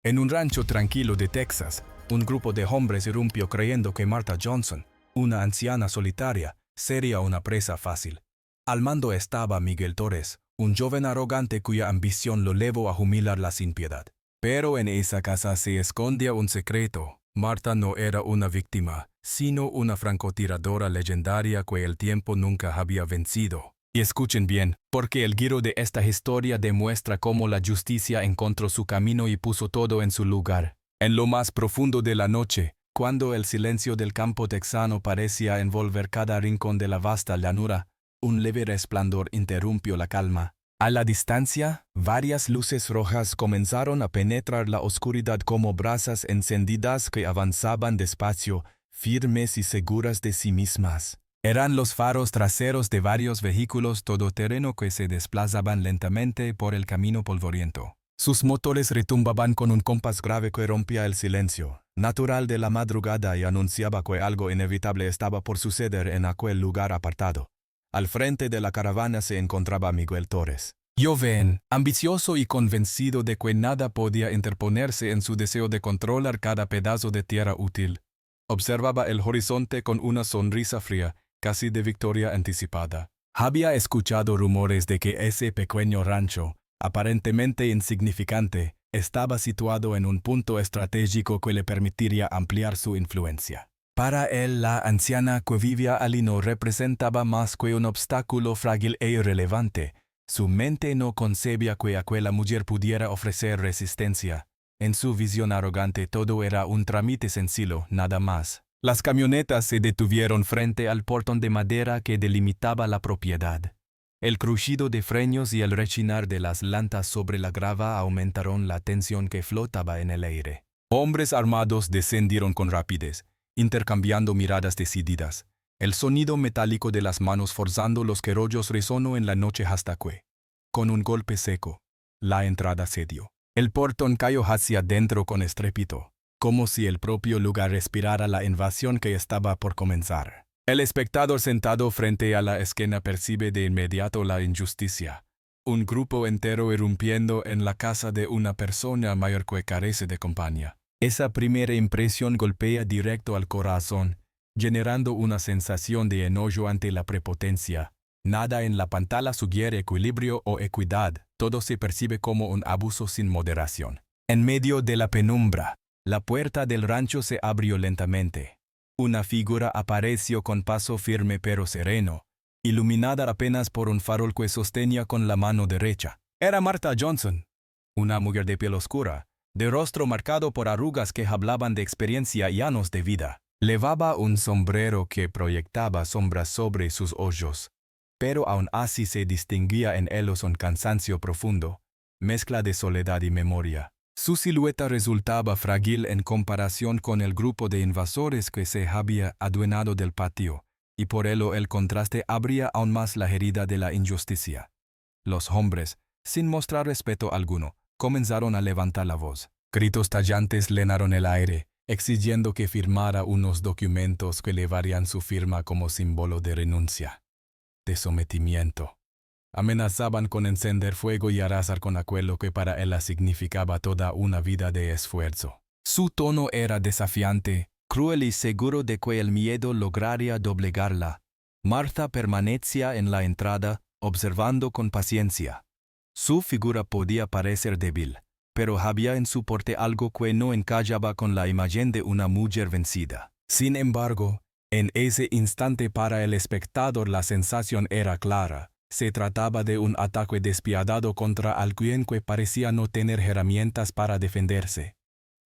En un rancho tranquilo de Texas, un grupo de hombres irrumpió creyendo que Martha Johnson, una anciana solitaria, sería una presa fácil. Al mando estaba Miguel Torres, un joven arrogante cuya ambición lo llevó a humilarla sin piedad. Pero en esa casa se escondía un secreto. Martha no era una víctima, sino una francotiradora legendaria que el tiempo nunca había vencido. Y escuchen bien, porque el giro de esta historia demuestra cómo la justicia encontró su camino y puso todo en su lugar. En lo más profundo de la noche, cuando el silencio del campo texano parecía envolver cada rincón de la vasta llanura, un leve resplandor interrumpió la calma. A la distancia, varias luces rojas comenzaron a penetrar la oscuridad como brasas encendidas que avanzaban despacio, firmes y seguras de sí mismas. Eran los faros traseros de varios vehículos todoterreno que se desplazaban lentamente por el camino polvoriento. Sus motores retumbaban con un compás grave que rompía el silencio, natural de la madrugada, y anunciaba que algo inevitable estaba por suceder en aquel lugar apartado. Al frente de la caravana se encontraba Miguel Torres. Joven, ambicioso y convencido de que nada podía interponerse en su deseo de controlar cada pedazo de tierra útil. Observaba el horizonte con una sonrisa fría, casi de victoria anticipada. Había escuchado rumores de que ese pequeño rancho, aparentemente insignificante, estaba situado en un punto estratégico que le permitiría ampliar su influencia. Para él, la anciana que vivía allí no representaba más que un obstáculo frágil e irrelevante. Su mente no concebía que aquella mujer pudiera ofrecer resistencia. En su visión arrogante todo era un trámite sencillo, nada más. Las camionetas se detuvieron frente al portón de madera que delimitaba la propiedad. El crujido de frenos y el rechinar de las llantas sobre la grava aumentaron la tensión que flotaba en el aire. Hombres armados descendieron con rapidez, intercambiando miradas decididas. El sonido metálico de las manos forzando los querollos resonó en la noche hasta que, con un golpe seco, la entrada cedió. El portón cayó hacia adentro con estrépito, como si el propio lugar respirara la invasión que estaba por comenzar. El espectador sentado frente a la esquina percibe de inmediato la injusticia. Un grupo entero irrumpiendo en la casa de una persona mayor que carece de compañía. Esa primera impresión golpea directo al corazón, generando una sensación de enojo ante la prepotencia. Nada en la pantalla sugiere equilibrio o equidad, todo se percibe como un abuso sin moderación. En medio de la penumbra, la puerta del rancho se abrió lentamente. Una figura apareció con paso firme pero sereno, iluminada apenas por un farol que sostenía con la mano derecha. Era Martha Johnson, una mujer de piel oscura, de rostro marcado por arrugas que hablaban de experiencia y años de vida. Llevaba un sombrero que proyectaba sombras sobre sus ojos, pero aún así se distinguía en ellos un cansancio profundo, mezcla de soledad y memoria. Su silueta resultaba frágil en comparación con el grupo de invasores que se había adueñado del patio, y por ello el contraste abría aún más la herida de la injusticia. Los hombres, sin mostrar respeto alguno, comenzaron a levantar la voz. Gritos tallantes llenaron el aire, exigiendo que firmara unos documentos que llevarían su firma como símbolo de renuncia, de sometimiento. Amenazaban con encender fuego y arrasar con aquello que para ella significaba toda una vida de esfuerzo. Su tono era desafiante, cruel y seguro de que el miedo lograría doblegarla. Martha permanecía en la entrada, observando con paciencia. Su figura podía parecer débil, pero había en su porte algo que no encajaba con la imagen de una mujer vencida. Sin embargo, en ese instante para el espectador la sensación era clara. Se trataba de un ataque despiadado contra alguien que parecía no tener herramientas para defenderse.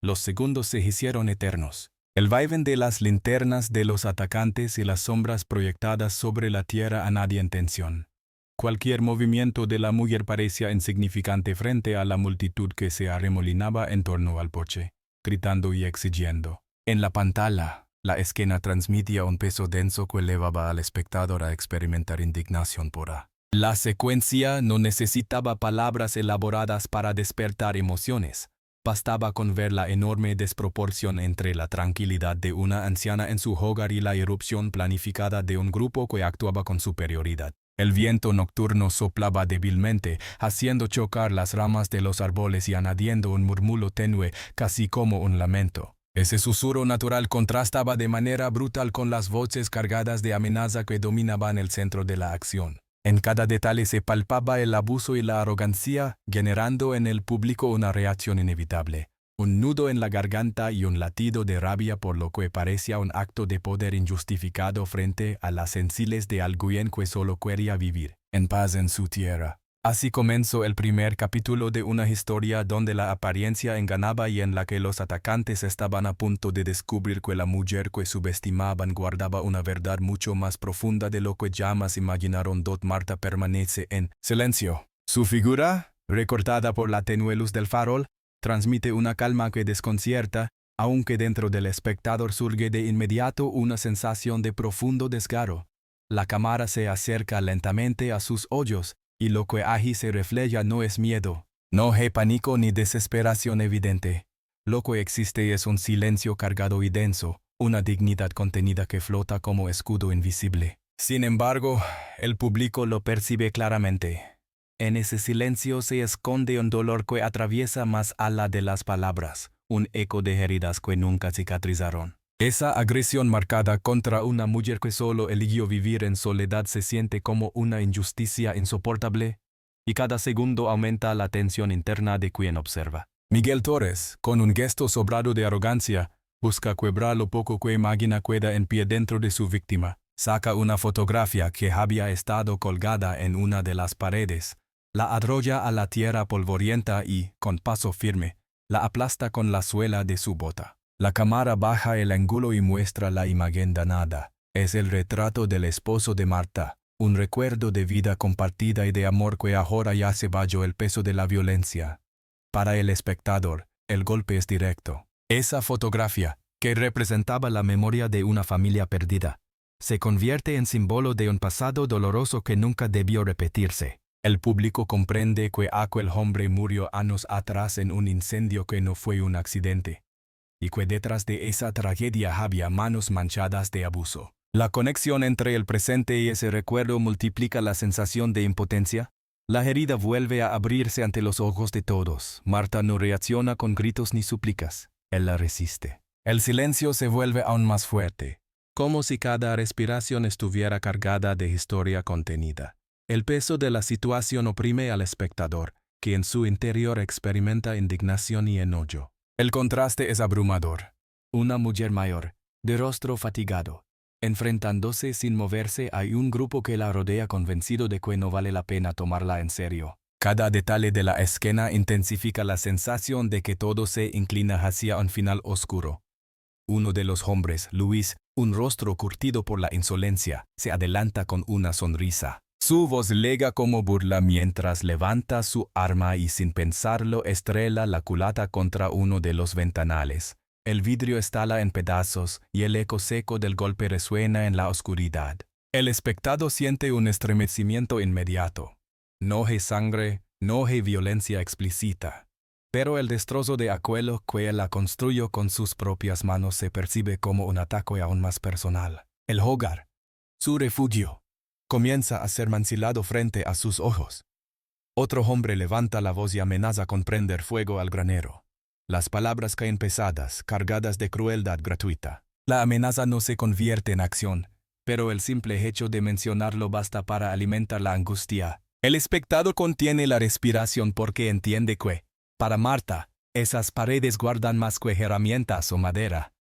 Los segundos se hicieron eternos. El vaivén de las linternas de los atacantes y las sombras proyectadas sobre la tierra a nadie en tensión. Cualquier movimiento de la mujer parecía insignificante frente a la multitud que se arremolinaba en torno al porche, gritando y exigiendo. En la pantalla, la escena transmitía un peso denso que llevaba al espectador a experimentar indignación pura. La secuencia no necesitaba palabras elaboradas para despertar emociones. Bastaba con ver la enorme desproporción entre la tranquilidad de una anciana en su hogar y la irrupción planificada de un grupo que actuaba con superioridad. El viento nocturno soplaba débilmente, haciendo chocar las ramas de los árboles y añadiendo un murmullo tenue, casi como un lamento. Ese susurro natural contrastaba de manera brutal con las voces cargadas de amenaza que dominaban el centro de la acción. En cada detalle se palpaba el abuso y la arrogancia, generando en el público una reacción inevitable. Un nudo en la garganta y un latido de rabia por lo que parecía un acto de poder injustificado frente a las sencilles de alguien que solo quería vivir en paz en su tierra. Así comenzó el primer capítulo de una historia donde la apariencia engañaba y en la que los atacantes estaban a punto de descubrir que la mujer que subestimaban guardaba una verdad mucho más profunda de lo que jamás imaginaron. Marta permanece en silencio. Su figura, recortada por la tenue luz del farol, transmite una calma que desconcierta, aunque dentro del espectador surge de inmediato una sensación de profundo desgarro. La cámara se acerca lentamente a sus ojos, y lo que allí se refleja no es miedo, no hay pánico ni desesperación evidente. Lo que existe es un silencio cargado y denso, una dignidad contenida que flota como escudo invisible. Sin embargo, el público lo percibe claramente. En ese silencio se esconde un dolor que atraviesa más allá de las palabras, un eco de heridas que nunca cicatrizaron. Esa agresión marcada contra una mujer que solo eligió vivir en soledad se siente como una injusticia insoportable, y cada segundo aumenta la tensión interna de quien observa. Miguel Torres, con un gesto sobrado de arrogancia, busca quebrar lo poco que imagina queda en pie dentro de su víctima. Saca una fotografía que había estado colgada en una de las paredes, la arrolla a la tierra polvorienta y, con paso firme, la aplasta con la suela de su bota. La cámara baja el ángulo y muestra la imagen danada. Es el retrato del esposo de Marta, un recuerdo de vida compartida y de amor que ahora ya se bajo el peso de la violencia. Para el espectador, el golpe es directo. Esa fotografía, que representaba la memoria de una familia perdida, se convierte en símbolo de un pasado doloroso que nunca debió repetirse. El público comprende que aquel hombre murió años atrás en un incendio que no fue un accidente, y que detrás de esa tragedia había manos manchadas de abuso. La conexión entre el presente y ese recuerdo multiplica la sensación de impotencia. La herida vuelve a abrirse ante los ojos de todos. Marta no reacciona con gritos ni súplicas. Él la resiste. El silencio se vuelve aún más fuerte, como si cada respiración estuviera cargada de historia contenida. El peso de la situación oprime al espectador, que en su interior experimenta indignación y enojo. El contraste es abrumador. Una mujer mayor, de rostro fatigado, enfrentándose sin moverse a un grupo que la rodea convencido de que no vale la pena tomarla en serio. Cada detalle de la escena intensifica la sensación de que todo se inclina hacia un final oscuro. Uno de los hombres, Luis, un rostro curtido por la insolencia, se adelanta con una sonrisa. Su voz lega como burla mientras levanta su arma y sin pensarlo estrella la culata contra uno de los ventanales. El vidrio estalla en pedazos y el eco seco del golpe resuena en la oscuridad. El espectador siente un estremecimiento inmediato. No hay sangre, no hay violencia explícita. Pero el destrozo de aquello que la construyó con sus propias manos se percibe como un ataque aún más personal. El hogar, su refugio, comienza a ser mancillado frente a sus ojos. Otro hombre levanta la voz y amenaza con prender fuego al granero. Las palabras caen pesadas, cargadas de crueldad gratuita. La amenaza no se convierte en acción, pero el simple hecho de mencionarlo basta para alimentar la angustia. El espectador contiene la respiración porque entiende que, para Marta, esas paredes guardan más que herramientas o madera.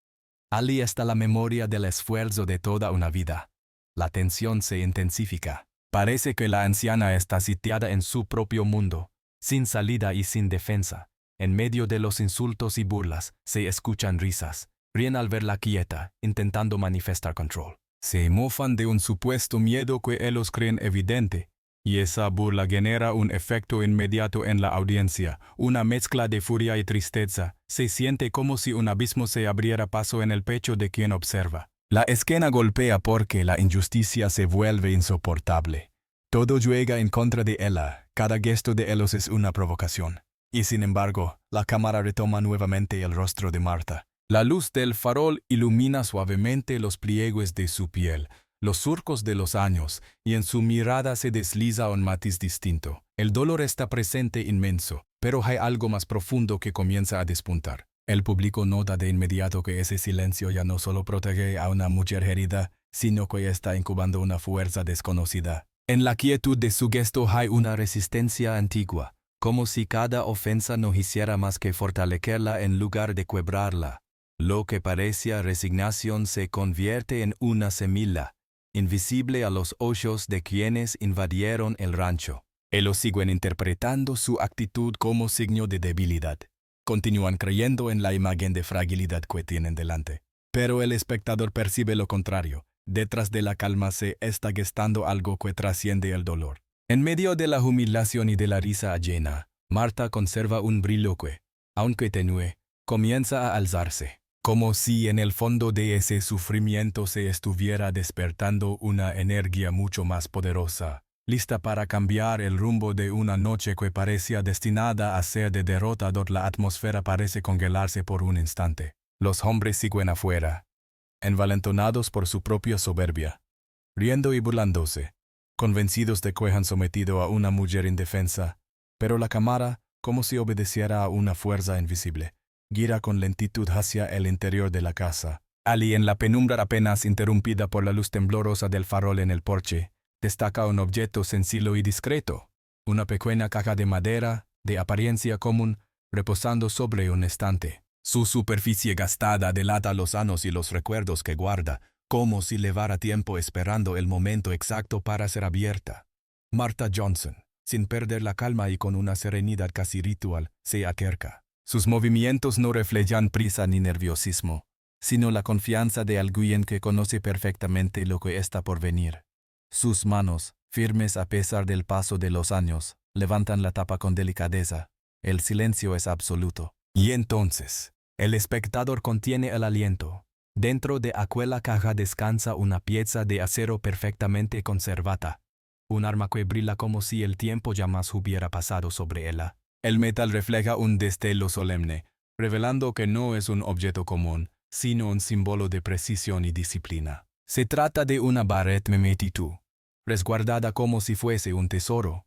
Allí está la memoria del esfuerzo de toda una vida. La tensión se intensifica. Parece que la anciana está sitiada en su propio mundo, sin salida y sin defensa. En medio de los insultos y burlas, se escuchan risas. Ríen al verla quieta, intentando manifestar control. Se mofan de un supuesto miedo que ellos creen evidente, y esa burla genera un efecto inmediato en la audiencia, una mezcla de furia y tristeza. Se siente como si un abismo se abriera paso en el pecho de quien observa. La escena golpea porque la injusticia se vuelve insoportable. Todo juega en contra de ella, cada gesto de ellos es una provocación. Y sin embargo, la cámara retoma nuevamente el rostro de Marta. La luz del farol ilumina suavemente los pliegues de su piel, los surcos de los años, y en su mirada se desliza un matiz distinto. El dolor está presente inmenso, pero hay algo más profundo que comienza a despuntar. El público nota de inmediato que ese silencio ya no solo protege a una mujer herida, sino que está incubando una fuerza desconocida. En la quietud de su gesto hay una resistencia antigua, como si cada ofensa no hiciera más que fortalecerla en lugar de quebrarla. Lo que parecía resignación se convierte en una semilla, invisible a los ojos de quienes invadieron el rancho. Ellos siguen interpretando su actitud como signo de debilidad. Continúan creyendo en la imagen de fragilidad que tienen delante. Pero el espectador percibe lo contrario. Detrás de la calma se está gestando algo que trasciende el dolor. En medio de la humillación y de la risa ajena, Marta conserva un brillo que, aunque tenue, comienza a alzarse, como si en el fondo de ese sufrimiento se estuviera despertando una energía mucho más poderosa, lista para cambiar el rumbo de una noche que parecía destinada a ser de derrotador. La atmósfera parece congelarse por un instante. Los hombres siguen afuera, envalentonados por su propia soberbia, riendo y burlándose, convencidos de que han sometido a una mujer indefensa, pero la cámara, como si obedeciera a una fuerza invisible, gira con lentitud hacia el interior de la casa. Allí, en la penumbra apenas interrumpida por la luz temblorosa del farol en el porche, destaca un objeto sencillo y discreto, una pequeña caja de madera, de apariencia común, reposando sobre un estante. Su superficie gastada delata los años y los recuerdos que guarda, como si llevara tiempo esperando el momento exacto para ser abierta. Martha Johnson, sin perder la calma y con una serenidad casi ritual, se acerca. Sus movimientos no reflejan prisa ni nerviosismo, sino la confianza de alguien que conoce perfectamente lo que está por venir. Sus manos, firmes a pesar del paso de los años, levantan la tapa con delicadeza. El silencio es absoluto. Y entonces, el espectador contiene el aliento. Dentro de aquella caja descansa una pieza de acero perfectamente conservada, un arma que brilla como si el tiempo jamás hubiera pasado sobre ella. El metal refleja un destello solemne, revelando que no es un objeto común, sino un símbolo de precisión y disciplina. Se trata de una Barrett Memetitu, resguardada como si fuese un tesoro,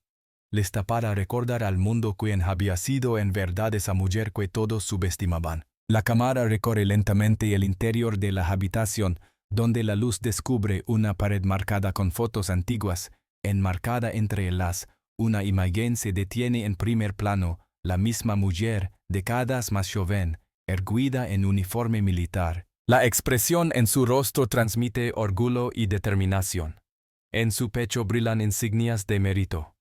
lista para recordar al mundo quién había sido en verdad esa mujer que todos subestimaban. La cámara recorre lentamente el interior de la habitación, donde la luz descubre una pared marcada con fotos antiguas. Enmarcada entre ellas, una imagen se detiene en primer plano, la misma mujer, décadas más joven, erguida en uniforme militar. La expresión en su rostro transmite orgullo y determinación. En su pecho brillan insignias de mérito,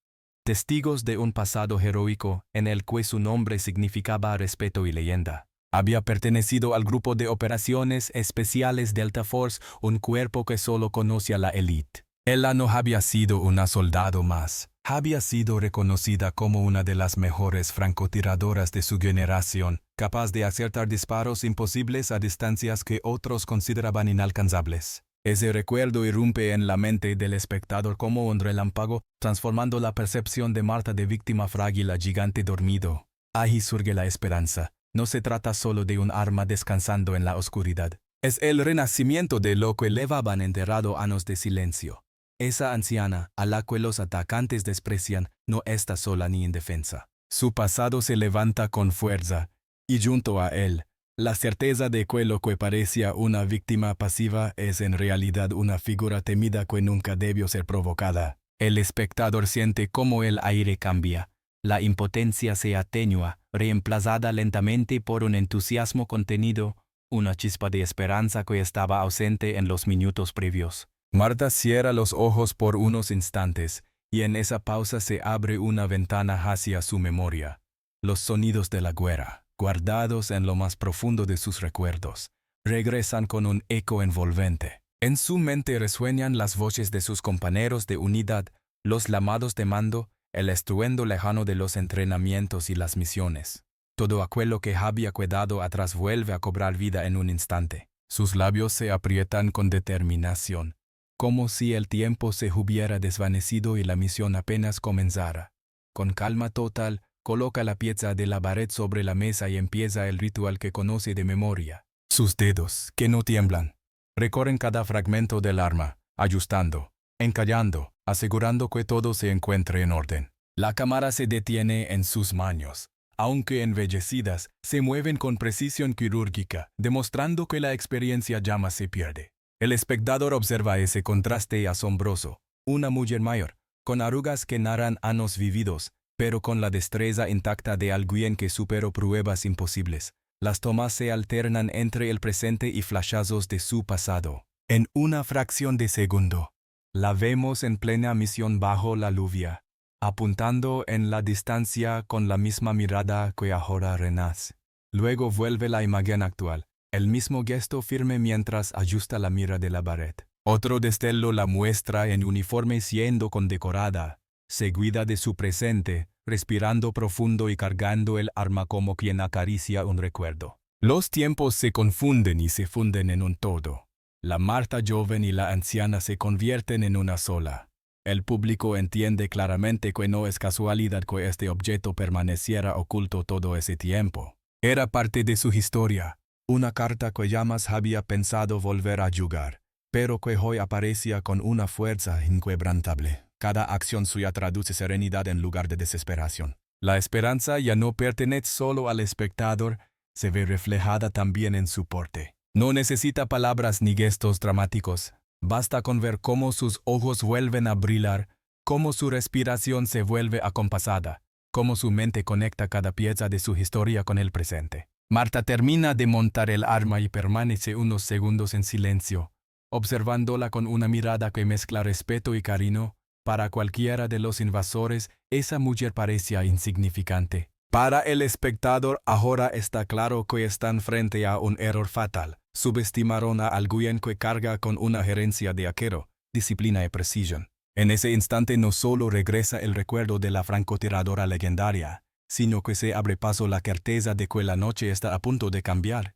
testigos de un pasado heroico en el que su nombre significaba respeto y leyenda. Había pertenecido al grupo de operaciones especiales Delta Force, un cuerpo que solo conocía la élite. Ella no había sido una soldado más. Había sido reconocida como una de las mejores francotiradoras de su generación, capaz de acertar disparos imposibles a distancias que otros consideraban inalcanzables. Ese recuerdo irrumpe en la mente del espectador como un relámpago, transformando la percepción de Marta de víctima frágil a gigante dormido. Ahí surge la esperanza. No se trata solo de un arma descansando en la oscuridad. Es el renacimiento de lo que llevaban enterrado años de silencio. Esa anciana, a la que los atacantes desprecian, no está sola ni indefensa. Su pasado se levanta con fuerza, y junto a él, la certeza de que lo que parecía una víctima pasiva es en realidad una figura temida que nunca debió ser provocada. El espectador siente cómo el aire cambia. La impotencia se atenúa, reemplazada lentamente por un entusiasmo contenido, una chispa de esperanza que estaba ausente en los minutos previos. Marta cierra los ojos por unos instantes, y en esa pausa se abre una ventana hacia su memoria. Los sonidos de la guerra, guardados en lo más profundo de sus recuerdos, regresan con un eco envolvente. En su mente resuenan las voces de sus compañeros de unidad, los llamados de mando, el estruendo lejano de los entrenamientos y las misiones. Todo aquello que había quedado atrás vuelve a cobrar vida en un instante. Sus labios se aprietan con determinación, como si el tiempo se hubiera desvanecido y la misión apenas comenzara. Con calma total, coloca la pieza de la Barrett sobre la mesa y empieza el ritual que conoce de memoria. Sus dedos, que no tiemblan, recorren cada fragmento del arma, ajustando, encallando, asegurando que todo se encuentre en orden. La cámara se detiene en sus manos. Aunque embellecidas, se mueven con precisión quirúrgica, demostrando que la experiencia llama se pierde. El espectador observa ese contraste asombroso. Una mujer mayor, con arrugas que narran años vividos, pero con la destreza intacta de alguien que superó pruebas imposibles. Las tomas se alternan entre el presente y flashazos de su pasado. En una fracción de segundo, la vemos en plena misión bajo la lluvia, apuntando en la distancia con la misma mirada que ahora renace. Luego vuelve la imagen actual, el mismo gesto firme mientras ajusta la mira de la pared. Otro destello la muestra en uniforme siendo condecorada, seguida de su presente, respirando profundo y cargando el arma como quien acaricia un recuerdo. Los tiempos se confunden y se funden en un todo. La Marta joven y la anciana se convierten en una sola. El público entiende claramente que no es casualidad que este objeto permaneciera oculto todo ese tiempo. Era parte de su historia, una carta que jamás había pensado volver a jugar, pero que hoy aparecía con una fuerza inquebrantable. Cada acción suya traduce serenidad en lugar de desesperación. La esperanza ya no pertenece solo al espectador, se ve reflejada también en su porte. No necesita palabras ni gestos dramáticos. Basta con ver cómo sus ojos vuelven a brillar, cómo su respiración se vuelve acompasada, cómo su mente conecta cada pieza de su historia con el presente. Marta termina de montar el arma y permanece unos segundos en silencio, observándola con una mirada que mezcla respeto y cariño. Para cualquiera de los invasores, esa mujer parecía insignificante. Para el espectador, ahora está claro que están frente a un error fatal. Subestimaron a alguien que carga con una gerencia de arquero, disciplina y precisión. En ese instante no solo regresa el recuerdo de la francotiradora legendaria, sino que se abre paso la certeza de que la noche está a punto de cambiar.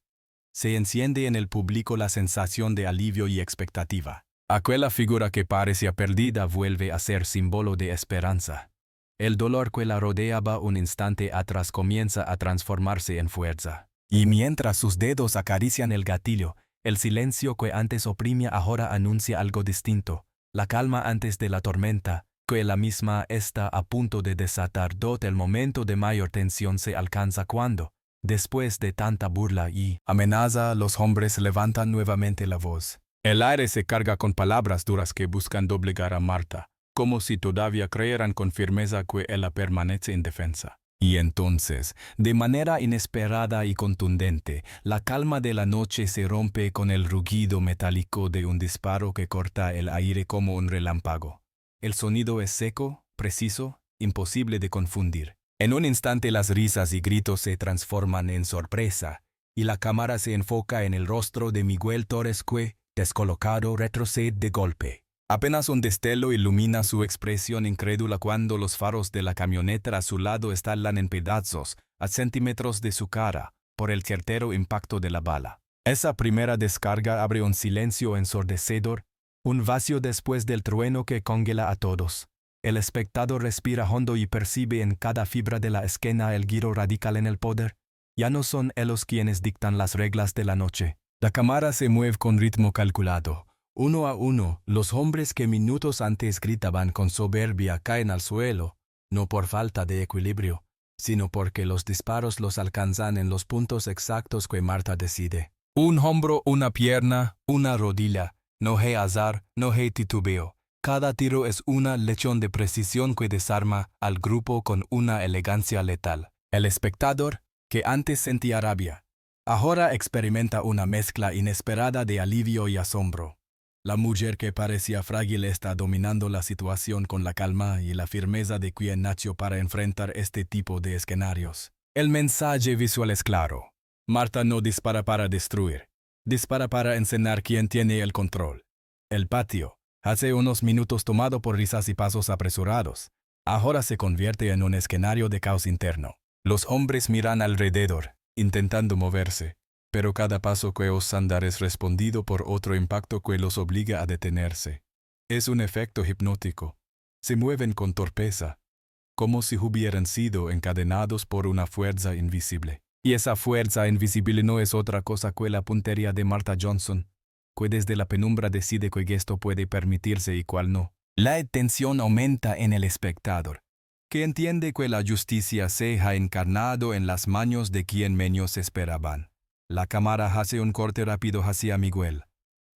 Se enciende en el público la sensación de alivio y expectativa. Aquella figura que parecía perdida vuelve a ser símbolo de esperanza. El dolor que la rodeaba un instante atrás comienza a transformarse en fuerza. Y mientras sus dedos acarician el gatillo, el silencio que antes oprimía ahora anuncia algo distinto. La calma antes de la tormenta, que la misma está a punto de desatar. El momento de mayor tensión se alcanza cuando, después de tanta burla y amenaza, los hombres levantan nuevamente la voz. El aire se carga con palabras duras que buscan doblegar a Marta, como si todavía creyeran con firmeza que ella permanece indefensa. Y entonces, de manera inesperada y contundente, la calma de la noche se rompe con el rugido metálico de un disparo que corta el aire como un relámpago. El sonido es seco, preciso, imposible de confundir. En un instante las risas y gritos se transforman en sorpresa, y la cámara se enfoca en el rostro de Miguel Torres que, descolocado, retrocede de golpe. Apenas un destello ilumina su expresión incrédula cuando los faros de la camioneta a su lado estallan en pedazos, a centímetros de su cara, por el certero impacto de la bala. Esa primera descarga abre un silencio ensordecedor, un vacío después del trueno que congela a todos. El espectador respira hondo y percibe en cada fibra de la esquena el giro radical en el poder. Ya no son ellos quienes dictan las reglas de la noche. La cámara se mueve con ritmo calculado. Uno a uno, los hombres que minutos antes gritaban con soberbia caen al suelo, no por falta de equilibrio, sino porque los disparos los alcanzan en los puntos exactos que Marta decide. Un hombro, una pierna, una rodilla. No hay azar, no hay titubeo. Cada tiro es una lección de precisión que desarma al grupo con una elegancia letal. El espectador, que antes sentía rabia, ahora experimenta una mezcla inesperada de alivio y asombro. La mujer que parecía frágil está dominando la situación con la calma y la firmeza de quien nació para enfrentar este tipo de escenarios. El mensaje visual es claro. Marta no dispara para destruir, dispara para enseñar quién tiene el control. El patio, hace unos minutos tomado por risas y pasos apresurados, ahora se convierte en un escenario de caos interno. Los hombres miran alrededor, intentando moverse, pero cada paso que osan dar es respondido por otro impacto que los obliga a detenerse. Es un efecto hipnótico. Se mueven con torpeza, como si hubieran sido encadenados por una fuerza invisible. Y esa fuerza invisible no es otra cosa que la puntería de Marta Johnson, que desde la penumbra decide que esto puede permitirse y cuál no. La tensión aumenta en el espectador, que entiende que la justicia se ha encarnado en las manos de quien menos esperaban. La cámara hace un corte rápido hacia Miguel.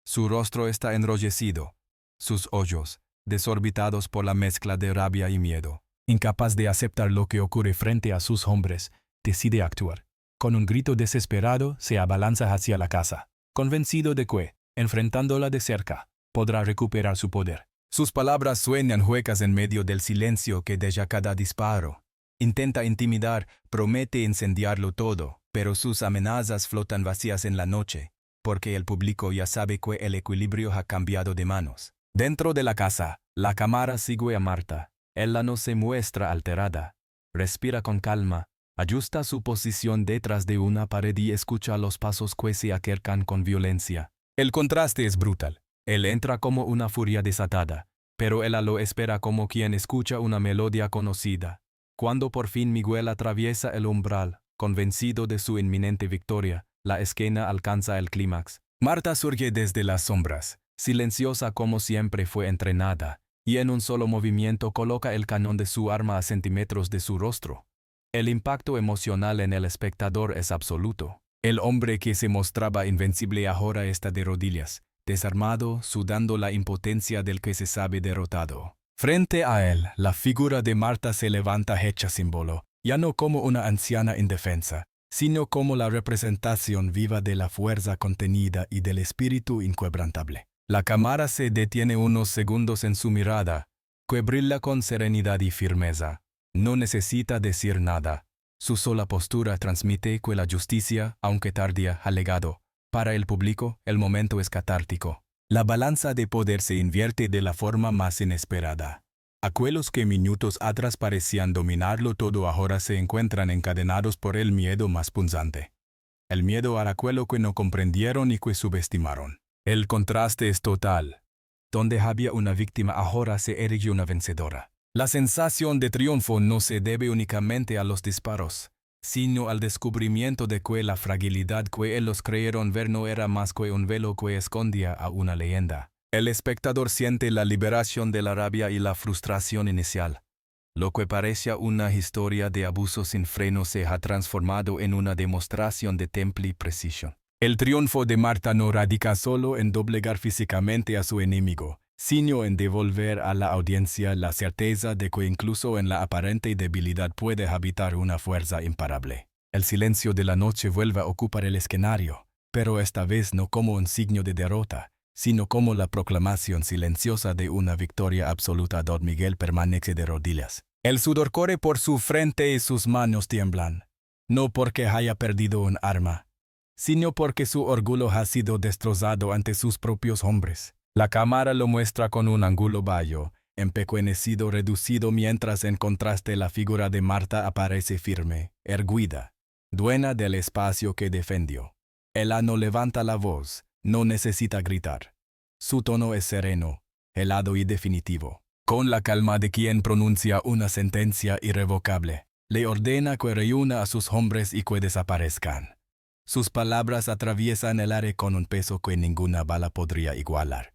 Su rostro está enrojecido, sus ojos, desorbitados por la mezcla de rabia y miedo. Incapaz de aceptar lo que ocurre frente a sus hombres, decide actuar. Con un grito desesperado, se abalanza hacia la casa, convencido de que, enfrentándola de cerca, podrá recuperar su poder. Sus palabras suenan huecas en medio del silencio que deja cada disparo. Intenta intimidar, promete incendiarlo todo, pero sus amenazas flotan vacías en la noche, porque el público ya sabe que el equilibrio ha cambiado de manos. Dentro de la casa, la cámara sigue a Marta. Ella no se muestra alterada. Respira con calma, ajusta su posición detrás de una pared y escucha los pasos que se acercan con violencia. El contraste es brutal. Él entra como una furia desatada, pero ella lo espera como quien escucha una melodía conocida. Cuando por fin Miguel atraviesa el umbral, convencido de su inminente victoria, la escena alcanza el clímax. Marta surge desde las sombras, silenciosa como siempre fue entrenada, y en un solo movimiento coloca el cañón de su arma a centímetros de su rostro. El impacto emocional en el espectador es absoluto. El hombre que se mostraba invencible ahora está de rodillas, desarmado, sudando la impotencia del que se sabe derrotado. Frente a él, la figura de Marta se levanta hecha símbolo, ya no como una anciana indefensa, sino como la representación viva de la fuerza contenida y del espíritu inquebrantable. La cámara se detiene unos segundos en su mirada, que brilla con serenidad y firmeza. No necesita decir nada. Su sola postura transmite que la justicia, aunque tardía, ha llegado. Para el público, el momento es catártico. La balanza de poder se invierte de la forma más inesperada. Aquellos que minutos atrás parecían dominarlo todo ahora se encuentran encadenados por el miedo más punzante. El miedo a aquello que no comprendieron y que subestimaron. El contraste es total. Donde había una víctima ahora se erige una vencedora. La sensación de triunfo no se debe únicamente a los disparos, sino al descubrimiento de que la fragilidad que ellos creyeron ver no era más que un velo que escondía a una leyenda. El espectador siente la liberación de la rabia y la frustración inicial. Lo que parecía una historia de abuso sin freno se ha transformado en una demostración de temple y precisión. El triunfo de Marta no radica solo en doblegar físicamente a su enemigo, sino en devolver a la audiencia la certeza de que incluso en la aparente debilidad puede habitar una fuerza imparable. El silencio de la noche vuelve a ocupar el escenario, pero esta vez no como un signo de derrota, sino como la proclamación silenciosa de una victoria absoluta. Don Miguel permanece de rodillas. El sudor corre por su frente y sus manos tiemblan, no porque haya perdido un arma, sino porque su orgullo ha sido destrozado ante sus propios hombres. La cámara lo muestra con un ángulo bajo, empequeñecido, reducido, mientras en contraste la figura de Marta aparece firme, erguida, dueña del espacio que defendió. Ella no levanta la voz, no necesita gritar. Su tono es sereno, helado y definitivo. Con la calma de quien pronuncia una sentencia irrevocable, le ordena que reúna a sus hombres y que desaparezcan. Sus palabras atraviesan el aire con un peso que ninguna bala podría igualar.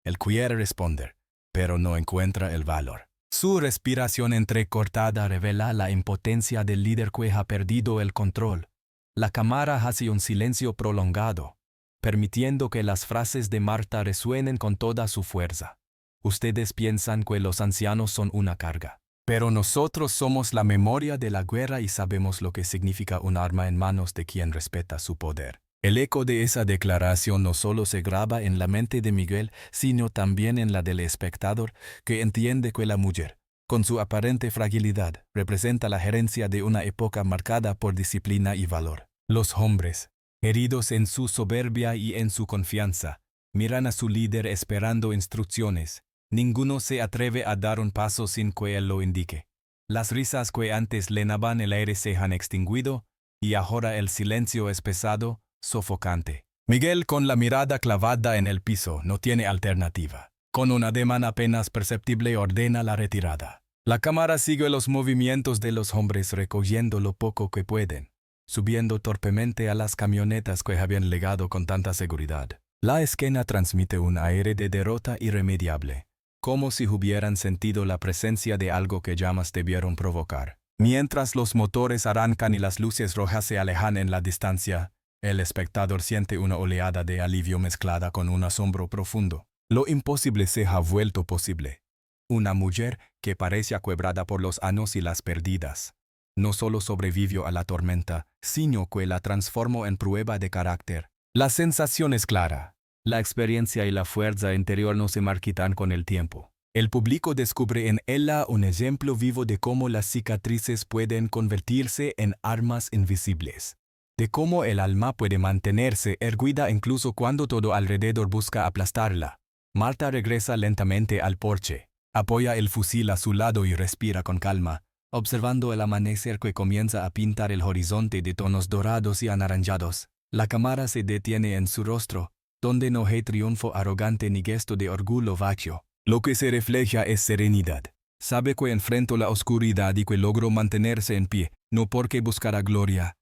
Él quiere responder, pero no encuentra el valor. Su respiración entrecortada revela la impotencia del líder que ha perdido el control. La cámara hace un silencio prolongado, permitiendo que las frases de Marta resuenen con toda su fuerza. Ustedes piensan que los ancianos son una carga, pero nosotros somos la memoria de la guerra y sabemos lo que significa un arma en manos de quien respeta su poder. El eco de esa declaración no solo se graba en la mente de Miguel, sino también en la del espectador, que entiende que la mujer, con su aparente fragilidad, representa la gerencia de una época marcada por disciplina y valor. Los hombres, heridos en su soberbia y en su confianza, miran a su líder esperando instrucciones. Ninguno se atreve a dar un paso sin que él lo indique. Las risas que antes llenaban el aire se han extinguido, y ahora el silencio es pesado, sofocante. Miguel, con la mirada clavada en el piso, no tiene alternativa. Con un ademán apenas perceptible ordena la retirada. La cámara sigue los movimientos de los hombres recogiendo lo poco que pueden, subiendo torpemente a las camionetas que habían llegado con tanta seguridad. La escena transmite un aire de derrota irremediable, como si hubieran sentido la presencia de algo que llamas debieron provocar. Mientras los motores arrancan y las luces rojas se alejan en la distancia, el espectador siente una oleada de alivio mezclada con un asombro profundo. Lo imposible se ha vuelto posible. Una mujer que parece aquebrada por los años y las pérdidas, no solo sobrevivió a la tormenta, sino que la transformó en prueba de carácter. La sensación es clara. La experiencia y la fuerza interior no se marchitan con el tiempo. El público descubre en ella un ejemplo vivo de cómo las cicatrices pueden convertirse en armas invisibles, de cómo el alma puede mantenerse erguida incluso cuando todo alrededor busca aplastarla. Marta regresa lentamente al porche, apoya el fusil a su lado y respira con calma, observando el amanecer que comienza a pintar el horizonte de tonos dorados y anaranjados. La cámara se detiene en su rostro, donde no hay triunfo arrogante ni gesto de orgullo vacío. Lo que se refleja es serenidad. Sabe que enfrentó la oscuridad y que logró mantenerse en pie, no porque buscara gloria,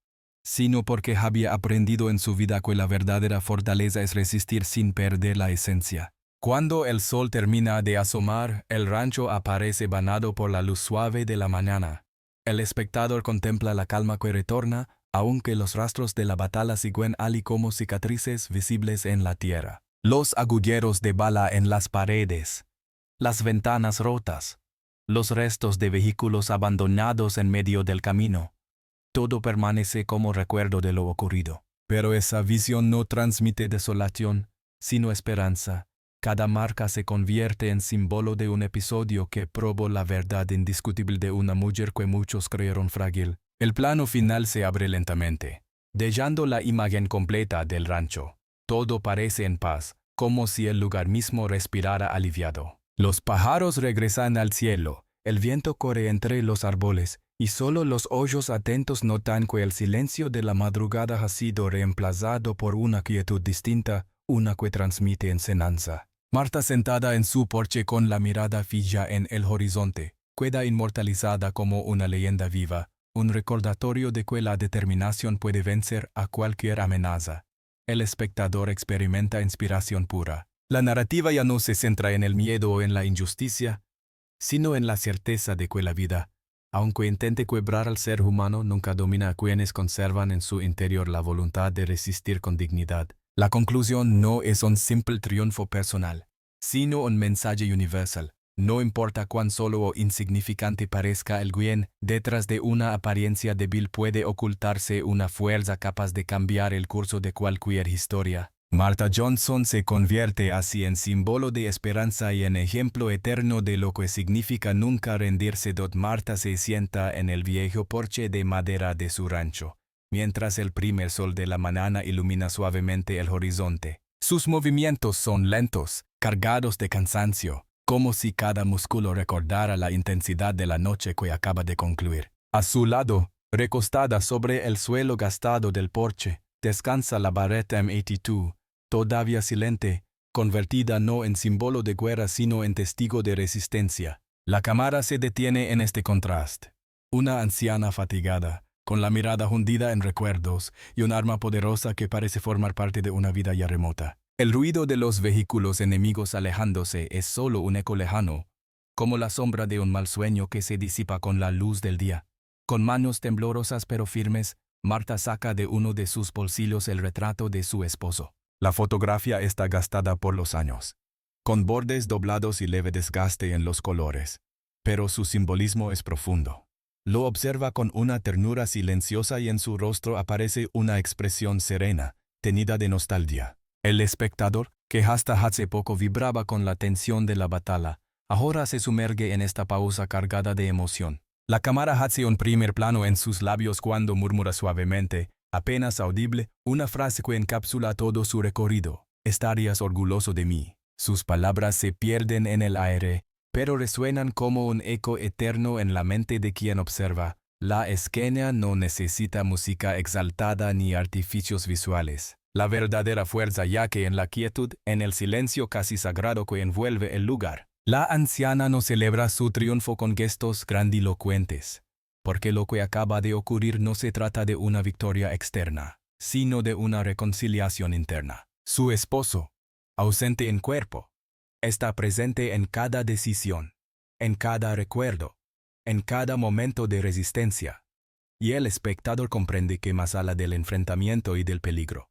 sino porque había aprendido en su vida que la verdadera fortaleza es resistir sin perder la esencia. Cuando el sol termina de asomar, el rancho aparece bañado por la luz suave de la mañana. El espectador contempla la calma que retorna, aunque los rastros de la batalla siguen allí como cicatrices visibles en la tierra. Los agujeros de bala en las paredes, las ventanas rotas, los restos de vehículos abandonados en medio del camino. Todo permanece como recuerdo de lo ocurrido. Pero esa visión no transmite desolación, sino esperanza. Cada marca se convierte en símbolo de un episodio que probó la verdad indiscutible de una mujer que muchos creyeron frágil. El plano final se abre lentamente, dejando la imagen completa del rancho. Todo parece en paz, como si el lugar mismo respirara aliviado. Los pájaros regresan al cielo, el viento corre entre los árboles, y solo los ojos atentos notan que el silencio de la madrugada ha sido reemplazado por una quietud distinta, una que transmite enseñanza. Marta, sentada en su porche con la mirada fija en el horizonte, queda inmortalizada como una leyenda viva, un recordatorio de que la determinación puede vencer a cualquier amenaza. El espectador experimenta inspiración pura. La narrativa ya no se centra en el miedo o en la injusticia, sino en la certeza de que la vida, aunque intente quebrar al ser humano, nunca domina a quienes conservan en su interior la voluntad de resistir con dignidad. La conclusión no es un simple triunfo personal, sino un mensaje universal. No importa cuán solo o insignificante parezca el bien, detrás de una apariencia débil puede ocultarse una fuerza capaz de cambiar el curso de cualquier historia. Marta Johnson se convierte así en símbolo de esperanza y en ejemplo eterno de lo que significa nunca rendirse. Marta se sienta en el viejo porche de madera de su rancho, mientras el primer sol de la mañana ilumina suavemente el horizonte. Sus movimientos son lentos, cargados de cansancio, como si cada músculo recordara la intensidad de la noche que acaba de concluir. A su lado, recostada sobre el suelo gastado del porche, descansa la Barrett M82, todavía silente, convertida no en símbolo de guerra sino en testigo de resistencia. La cámara se detiene en este contraste. Una anciana fatigada, con la mirada hundida en recuerdos, y un arma poderosa que parece formar parte de una vida ya remota. El ruido de los vehículos enemigos alejándose es solo un eco lejano, como la sombra de un mal sueño que se disipa con la luz del día. Con manos temblorosas pero firmes, Marta saca de uno de sus bolsillos el retrato de su esposo. La fotografía está gastada por los años, con bordes doblados y leve desgaste en los colores, pero su simbolismo es profundo. Lo observa con una ternura silenciosa y en su rostro aparece una expresión serena, tenida de nostalgia. El espectador, que hasta hace poco vibraba con la tensión de la batalla, ahora se sumerge en esta pausa cargada de emoción. La cámara hace un primer plano en sus labios cuando murmura suavemente, apenas audible, una frase que encapsula todo su recorrido. Estarías orgulloso de mí. Sus palabras se pierden en el aire, pero resuenan como un eco eterno en la mente de quien observa. La escena no necesita música exaltada ni artificios visuales. La verdadera fuerza yace en la quietud, en el silencio casi sagrado que envuelve el lugar. La anciana no celebra su triunfo con gestos grandilocuentes, porque lo que acaba de ocurrir no se trata de una victoria externa, sino de una reconciliación interna. Su esposo, ausente en cuerpo, está presente en cada decisión, en cada recuerdo, en cada momento de resistencia. Y el espectador comprende que más allá del enfrentamiento y del peligro,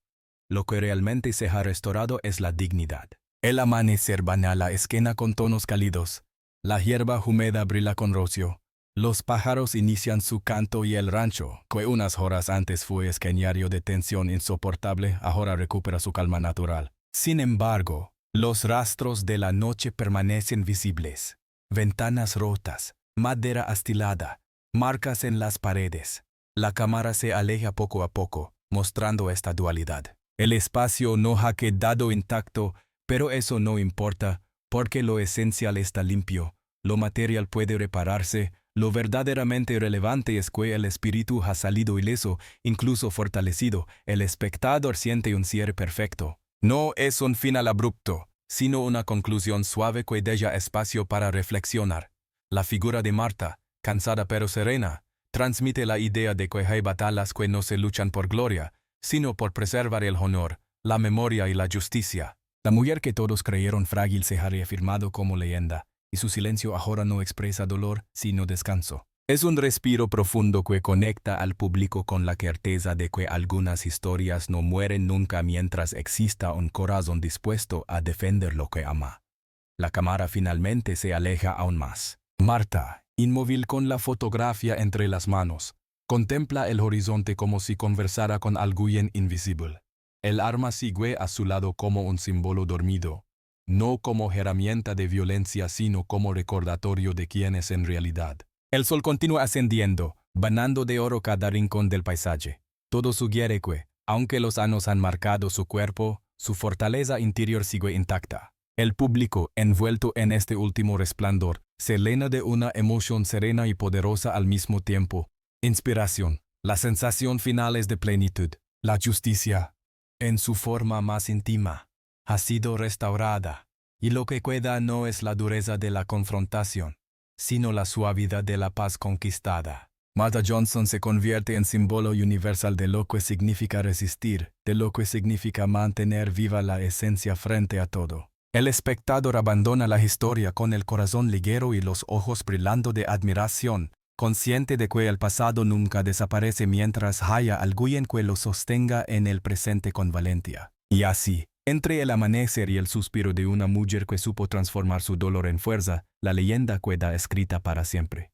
lo que realmente se ha restaurado es la dignidad. El amanecer baña la esquina con tonos cálidos, la hierba húmeda brilla con rocío, los pájaros inician su canto y el rancho, que unas horas antes fue escenario de tensión insoportable, ahora recupera su calma natural. Sin embargo, los rastros de la noche permanecen visibles. Ventanas rotas, madera astilada, marcas en las paredes. La cámara se aleja poco a poco, mostrando esta dualidad. El espacio no ha quedado intacto, pero eso no importa, porque lo esencial está limpio, lo material puede repararse, lo verdaderamente relevante es que el espíritu ha salido ileso, incluso fortalecido, el espectador siente un cierre perfecto. No es un final abrupto, sino una conclusión suave que deja espacio para reflexionar. La figura de Marta, cansada pero serena, transmite la idea de que hay batallas que no se luchan por gloria, sino por preservar el honor, la memoria y la justicia. La mujer que todos creyeron frágil se ha reafirmado como leyenda, y su silencio ahora no expresa dolor, sino descanso. Es un respiro profundo que conecta al público con la certeza de que algunas historias no mueren nunca mientras exista un corazón dispuesto a defender lo que ama. La cámara finalmente se aleja aún más. Marta, inmóvil con la fotografía entre las manos, contempla el horizonte como si conversara con alguien invisible. El arma sigue a su lado como un símbolo dormido, no como herramienta de violencia sino como recordatorio de quién es en realidad. El sol continúa ascendiendo, bañando de oro cada rincón del paisaje. Todo sugiere que, aunque los años han marcado su cuerpo, su fortaleza interior sigue intacta. El público, envuelto en este último resplandor, se llena de una emoción serena y poderosa al mismo tiempo. Inspiración. La sensación final es de plenitud. La justicia, en su forma más íntima, ha sido restaurada, y lo que queda no es la dureza de la confrontación, sino la suavidad de la paz conquistada. Martha Johnson se convierte en símbolo universal de lo que significa resistir, de lo que significa mantener viva la esencia frente a todo. El espectador abandona la historia con el corazón ligero y los ojos brillando de admiración, consciente de que el pasado nunca desaparece mientras haya alguien que lo sostenga en el presente con valentía. Y así, entre el amanecer y el suspiro de una mujer que supo transformar su dolor en fuerza, la leyenda queda escrita para siempre.